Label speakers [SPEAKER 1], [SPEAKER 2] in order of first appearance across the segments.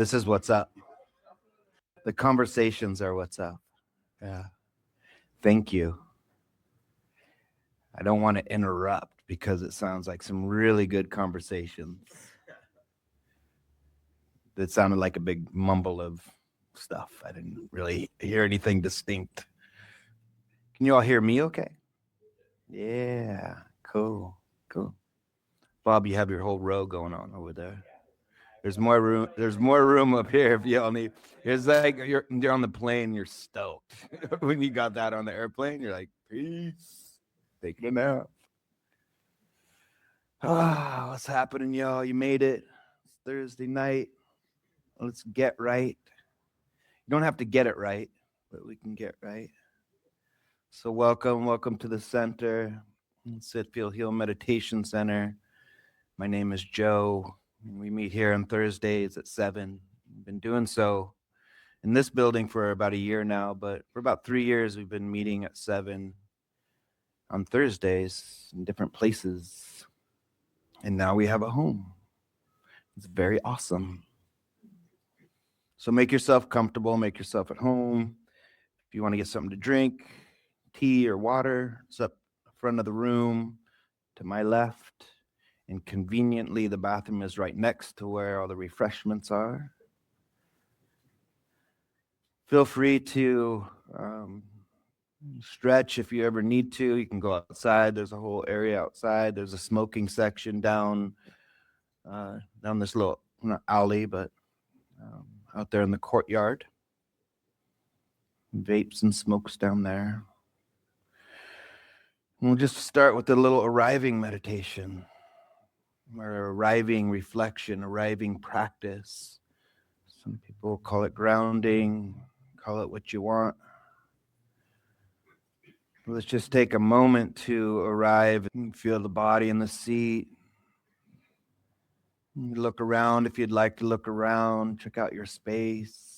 [SPEAKER 1] This is what's up. The conversations are what's up. Yeah. Thank you. I don't want to interrupt because it sounds like some really good conversations. That sounded like a big mumble of stuff. I didn't really hear anything distinct. Can you all hear me okay? Yeah. Cool. Cool. Bob, you have your whole row going on over there. There's more room. There's more room up here if y'all need. It's like you're on the plane. You're stoked when you got that on the airplane. You're like, peace. Taking a nap. What's happening, y'all? You made it. It's Thursday night. Let's get right. You don't have to get it right, but we can get right. So welcome to the center, Sit.Feel.Heal Meditation Center. My name is Joe. We meet here on Thursdays at 7. We've been doing so in this building for about a year now, but for about 3 years we've been meeting at 7 on Thursdays in different places. And now we have a home. It's very awesome. So make yourself comfortable, make yourself at home. If you want to get something to drink, tea or water, it's up front of the room to my left. And conveniently, the bathroom is right next to where all the refreshments are. Feel free to stretch if you ever need to. You can go outside. There's a whole area outside. There's a smoking section down this little, not alley, but out there in the courtyard. Vapes and smokes down there. We'll just start with a little arriving meditation, or arriving reflection, arriving practice. Some people call it grounding, call it what you want. Let's just take a moment to arrive and feel the body in the seat. Look around if you'd like to look around. Check out your space.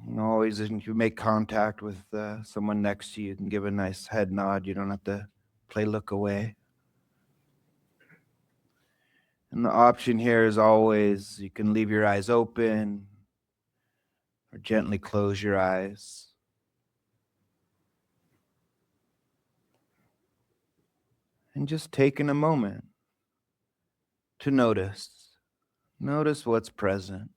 [SPEAKER 1] And always, if you make contact with someone next to you, you can give a nice head nod. You don't have to play look away. And the option here is always, you can leave your eyes open or gently close your eyes. And just taking a moment to notice. Notice what's present.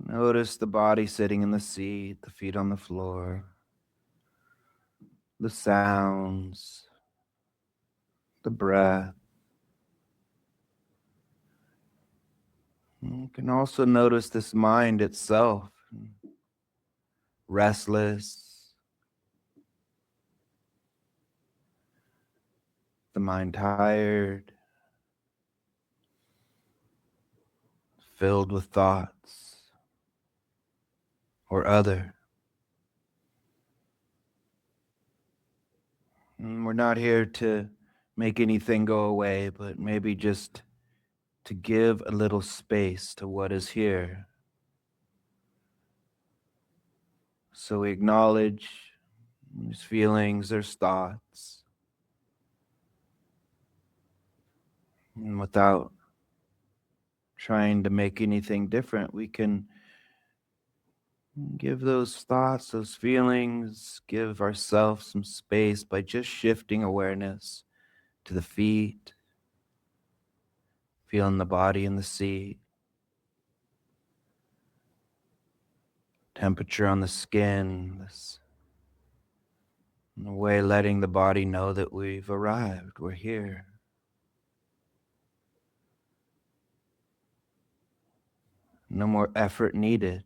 [SPEAKER 1] Notice the body sitting in the seat, the feet on the floor, the sounds, the breath. You can also notice this mind itself, restless, the mind tired, filled with thoughts or other. And we're not here to make anything go away, but maybe just to give a little space to what is here. So we acknowledge there's feelings, there's thoughts. And without trying to make anything different, we can give those thoughts, those feelings, give ourselves some space by just shifting awareness to the feet, feeling the body in the seat, temperature on the skin, in a way letting the body know that we've arrived, we're here. No more effort needed.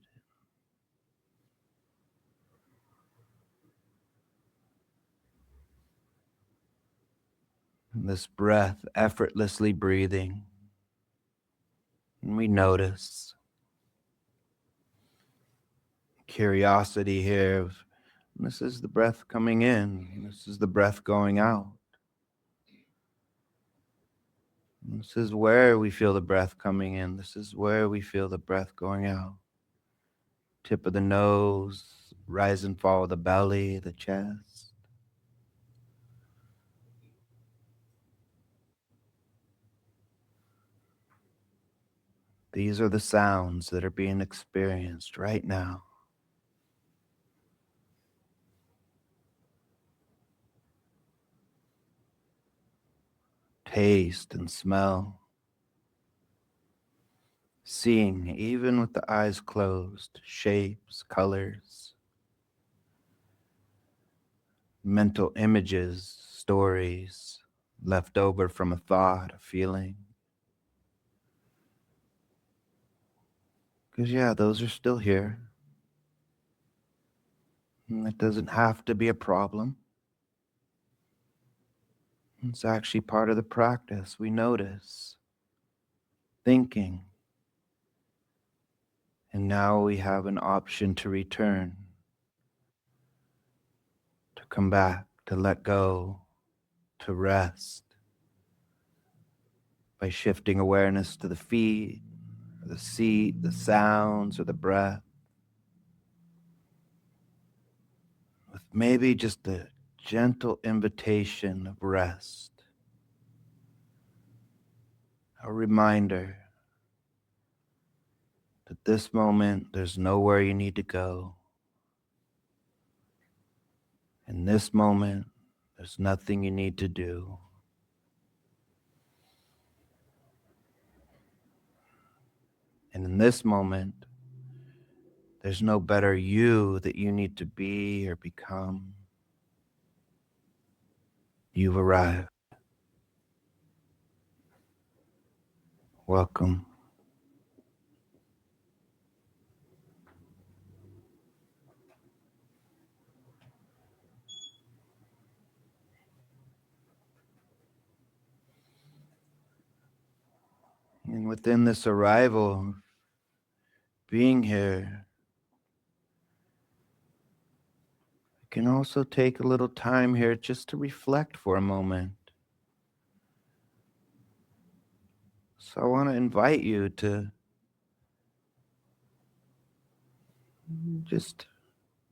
[SPEAKER 1] This breath, effortlessly breathing. And we notice curiosity here. This is the breath coming in. This is the breath going out. This is where we feel the breath coming in. This is where we feel the breath going out. Tip of the nose, rise and fall of the belly, the chest. These are the sounds that are being experienced right now. Taste and smell. Seeing, even with the eyes closed, shapes, colors, mental images, stories left over from a thought, a feeling. Because, yeah, those are still here. And it doesn't have to be a problem. It's actually part of the practice. We notice thinking, and now we have an option to return, to come back, to let go, to rest by shifting awareness to the feet, or the seat, the sounds, or the breath, with maybe just a gentle invitation of rest, a reminder that this moment there's nowhere you need to go. In this moment, there's nothing you need to do. And in this moment, there's no better you that you need to be or become. You've arrived. Welcome. And within this arrival, being here, you can also take a little time here just to reflect for a moment. So I want to invite you to just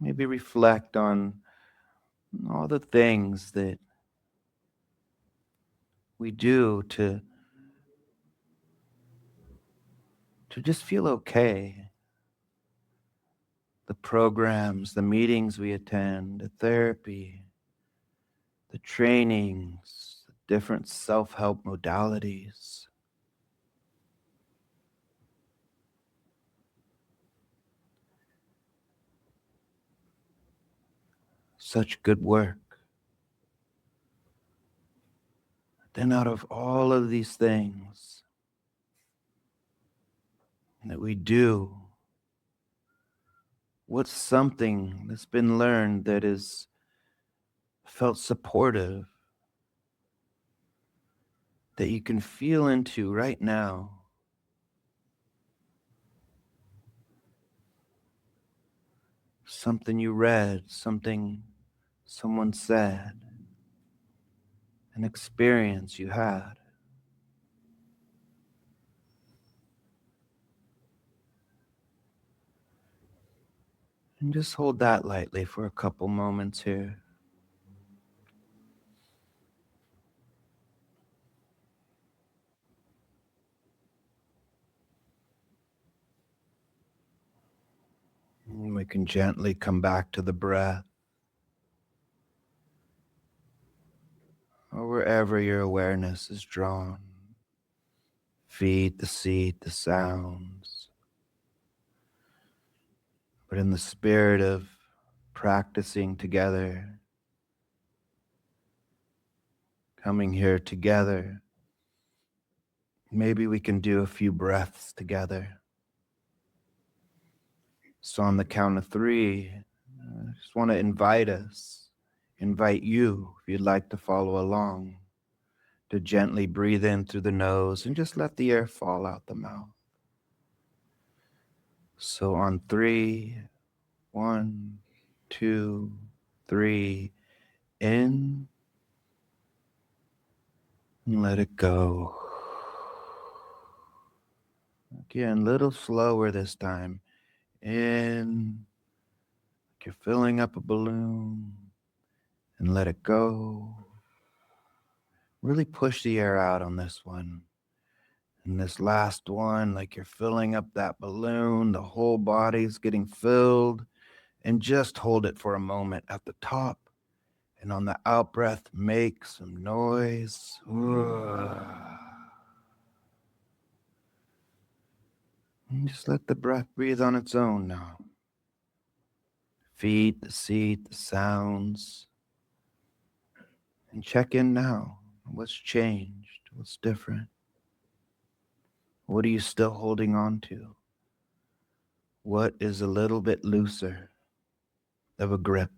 [SPEAKER 1] maybe reflect on all the things that we do to just feel okay. The programs, the meetings we attend, the therapy, the trainings, the different self-help modalities. Such good work. Then out of all of these things that we do, what's something that's been learned that is felt supportive, that you can feel into right now? Something you read, something someone said, an experience you had. And just hold that lightly for a couple moments here. And we can gently come back to the breath, or wherever your awareness is drawn. Feet, the seat, the sounds. But in the spirit of practicing together, coming here together, maybe we can do a few breaths together. So on the count of 3, I just want to invite you, if you'd like to follow along, to gently breathe in through the nose and just let the air fall out the mouth. So on 3, 1, 2, 3, in, and let it go. Again, a little slower this time. In, like you're filling up a balloon, and let it go. Really push the air out on this one. And this last one, like you're filling up that balloon, the whole body's getting filled. And just hold it for a moment at the top. And on the out breath, make some noise. And just let the breath breathe on its own now. Feet, the seat, the sounds. And check in now. What's changed? What's different? What are you still holding on to? What is a little bit looser of a grip?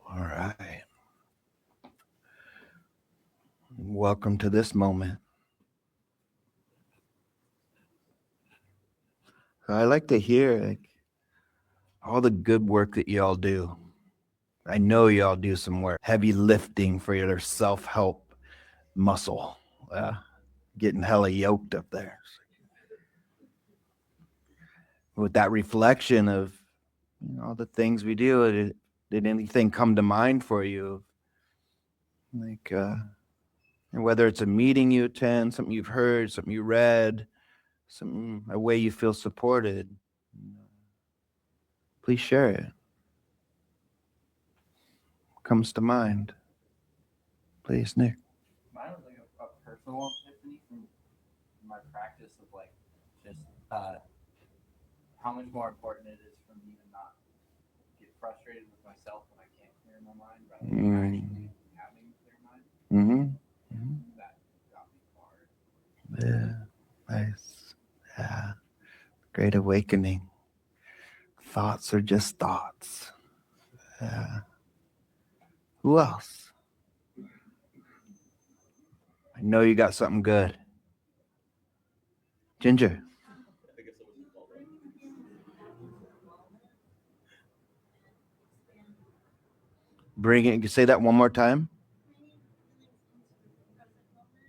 [SPEAKER 1] All right. Welcome to this moment. I like to hear all the good work that y'all do. I know y'all do some work, heavy lifting for your self-help muscle. Getting hella yoked up there. With that reflection of all the things we do, did anything come to mind for you? Like, whether it's a meeting you attend, something you've heard, something you read, a way you feel supported, please share it. Comes to mind. Please, Nick.
[SPEAKER 2] Mine was like a personal epiphany from my practice of like just how much more important it is for me to not get frustrated with myself when I can't clear my mind rather than actually having a clear mind. That got me far.
[SPEAKER 1] Yeah, nice. Yeah, great awakening. Thoughts are just thoughts. Yeah. Who else? I know you got something good. Ginger.
[SPEAKER 3] I guess it wasn't called right.
[SPEAKER 1] Bring it. Say that one more time.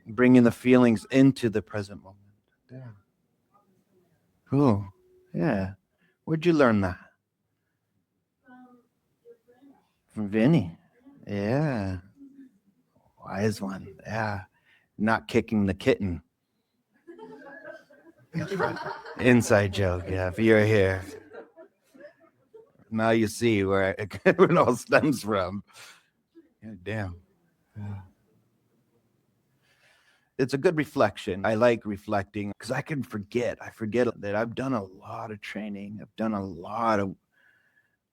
[SPEAKER 1] Bringing the feelings into the present moment. Yeah. Cool. Yeah. Where'd you learn that? From Vinny. Yeah. Wise one. Yeah. Not kicking the kitten. Inside joke. Yeah. If you're here, now you see where it all stems from. Yeah, damn. Yeah. It's a good reflection. I like reflecting because I can forget. I forget that I've done a lot of training. I've done a lot of,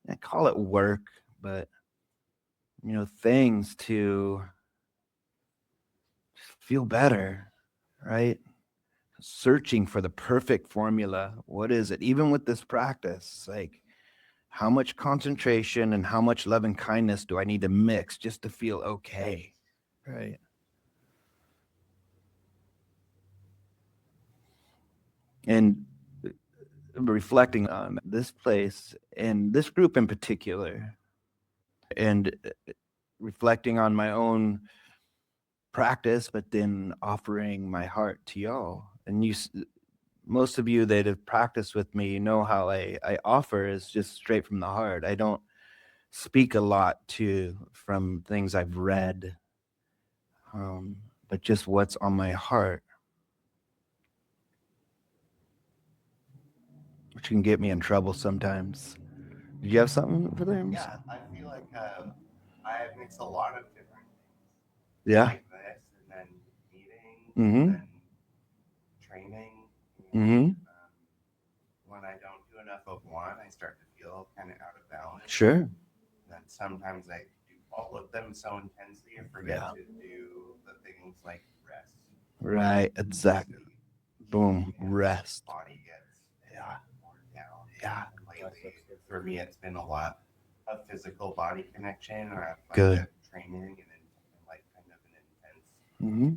[SPEAKER 1] I call it work, but things to feel better, right? Searching for the perfect formula. What is it? Even with this practice, like how much concentration and how much love and kindness do I need to mix just to feel okay, right? And reflecting on this place and this group in particular, and reflecting on my own practice, but then offering my heart to y'all. And most of you that have practiced with me, know how I offer is just straight from the heart. I don't speak a lot from things I've read, but just what's on my heart, which can get me in trouble sometimes. Did you have something for them?
[SPEAKER 4] Yeah, I feel like I mix a lot of different things.
[SPEAKER 1] Yeah.
[SPEAKER 4] Like this, and then eating,
[SPEAKER 1] Mm-hmm.
[SPEAKER 4] and then training.
[SPEAKER 1] Mm-hmm.
[SPEAKER 4] When I don't do enough of one, I start to feel kind of out of balance.
[SPEAKER 1] Sure.
[SPEAKER 4] Then sometimes I do all of them so intensely, I forget to do the things like rest.
[SPEAKER 1] Right. Exactly.
[SPEAKER 4] Sleep.
[SPEAKER 1] Boom.
[SPEAKER 4] And
[SPEAKER 1] Rest.
[SPEAKER 4] Body gets worn down.
[SPEAKER 1] Yeah.
[SPEAKER 4] And lately, for me, it's been a lot of physical body connection. Or I find
[SPEAKER 1] Good.
[SPEAKER 4] that training and like kind of an intense
[SPEAKER 1] Mm-hmm.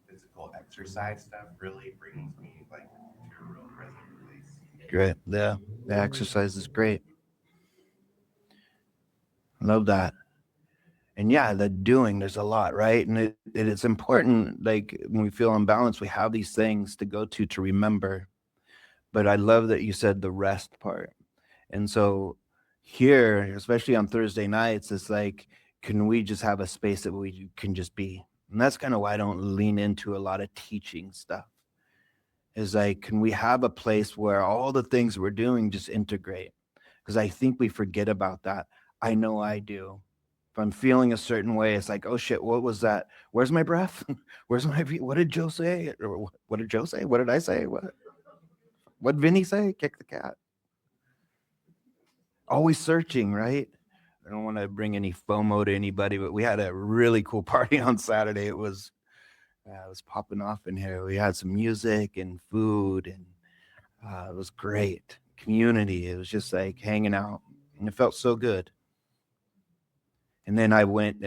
[SPEAKER 4] physical exercise stuff really brings me like to a real present place.
[SPEAKER 1] Great. Yeah. The exercise is great. Love that. And yeah, the doing, there's a lot, right? And it's important, like when we feel unbalanced, we have these things to go to remember. But I love that you said the rest part. And so here, especially on Thursday nights, it's like, can we just have a space that we can just be? And that's kind of why I don't lean into a lot of teaching stuff. Is like, can we have a place where all the things we're doing just integrate? Because I think we forget about that. I know I do. If I'm feeling a certain way, it's like, oh shit, what was that? Where's my breath? Where's my what did Joe say? Or what did Joe say? What did I say? What Vinny say? Kick the cat. Always searching, right? I don't want to bring any FOMO to anybody, but we had a really cool party on Saturday. It was popping off in here. We had some music and food, and it was great. Community. It was just like hanging out, and it felt so good. And then I went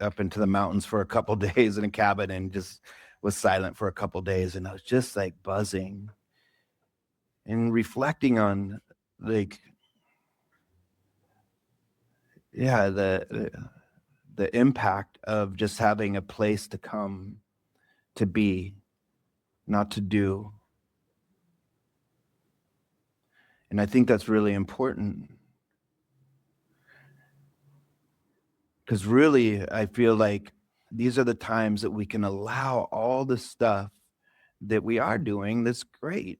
[SPEAKER 1] up into the mountains for a couple days in a cabin and just was silent for a couple days, and I was just like buzzing and reflecting on like yeah the impact of just having a place to come to be, not to do. And I think that's really important because really I feel like these are the times that we can allow all the stuff that we are doing that's great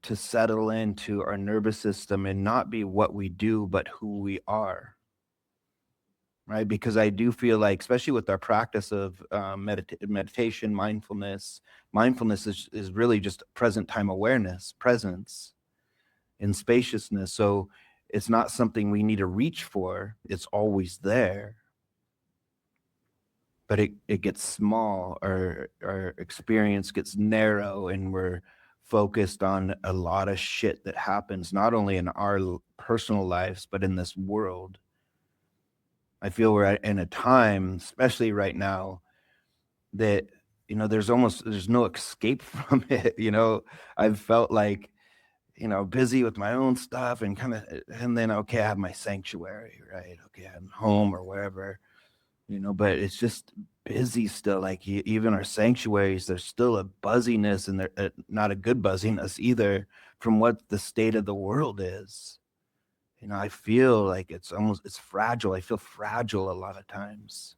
[SPEAKER 1] to settle into our nervous system and not be what we do, but who we are. Right. Because I do feel like, especially with our practice of meditation, mindfulness is really just present time awareness, presence, and spaciousness. So it's not something we need to reach for, it's always there. But it gets small, our experience gets narrow, and we're focused on a lot of shit that happens not only in our personal lives but in this world. I feel we're in a time, especially right now, that there's no escape from it. I've felt like busy with my own stuff and and then okay, I have my sanctuary, right? Okay, I'm home or wherever, but it's just busy still. Like even our sanctuaries, there's still a buzziness, and they're not a good buzziness either from what the state of the world is. I feel like it's fragile. I feel fragile a lot of times.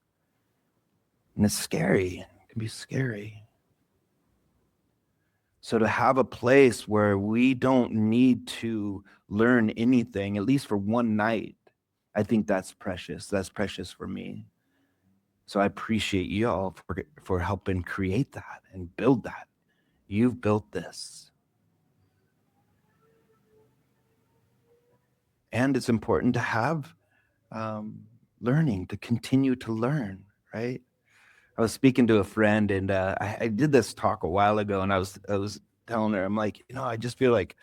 [SPEAKER 1] And it's scary. It can be scary. So to have a place where we don't need to learn anything, at least for one night, I think that's precious. That's precious for me. So I appreciate you all for helping create that and build that. You've built this. And it's important to have learning, to continue to learn, right? I was speaking to a friend, and I did this talk a while ago, and I was telling her, I'm like, I just feel like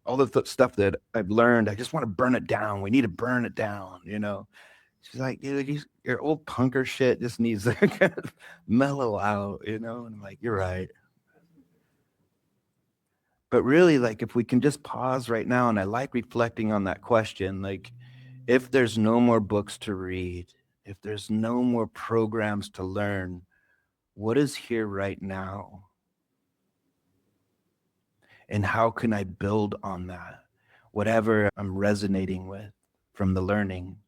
[SPEAKER 1] all the stuff that I've learned, I just want to burn it down. We need to burn it down. She's like, dude, your old punker shit just needs to kind of mellow out. And I'm like, you're right. But really, like, if we can just pause right now, and I like reflecting on that question, like, if there's no more books to read, if there's no more programs to learn, what is here right now? And how can I build on that? Whatever I'm resonating with from the learning.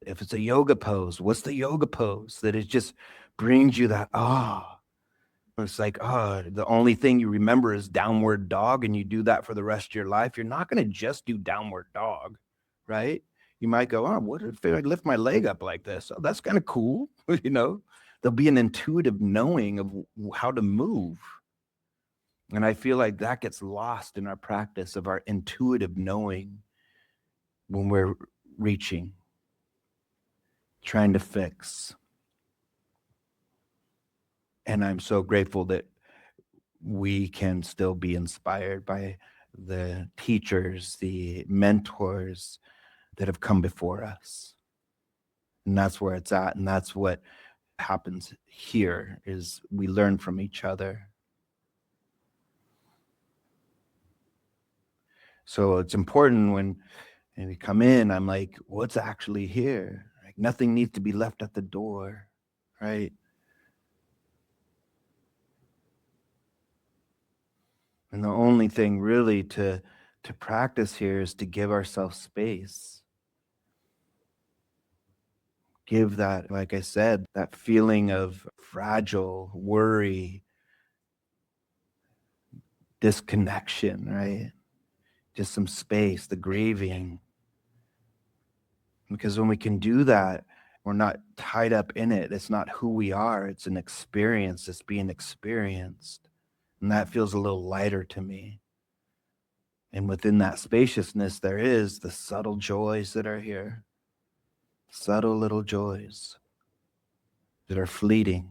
[SPEAKER 1] If it's a yoga pose, what's the yoga pose that it just brings you that It's like, the only thing you remember is downward dog, and you do that for the rest of your life. You're not going to just do downward dog, right? You might go, what if I lift my leg up like this? Oh, that's kind of cool. There'll be an intuitive knowing of how to move. And I feel like that gets lost in our practice of our intuitive knowing when we're reaching, trying to fix. And I'm so grateful that we can still be inspired by the teachers, the mentors that have come before us. And that's where it's at. And that's what happens here is we learn from each other. So it's important when And we come in, I'm like, what's actually here? Like, nothing needs to be left at the door, right? And the only thing really to practice here is to give ourselves space. Give that, like I said, that feeling of fragile, worry, disconnection, right? Just some space, the grieving. Because when we can do that, we're not tied up in it. It's not who we are. It's an experience that's being experienced. And that feels a little lighter to me. And within that spaciousness, there is the subtle joys that are here. Subtle little joys that are fleeting.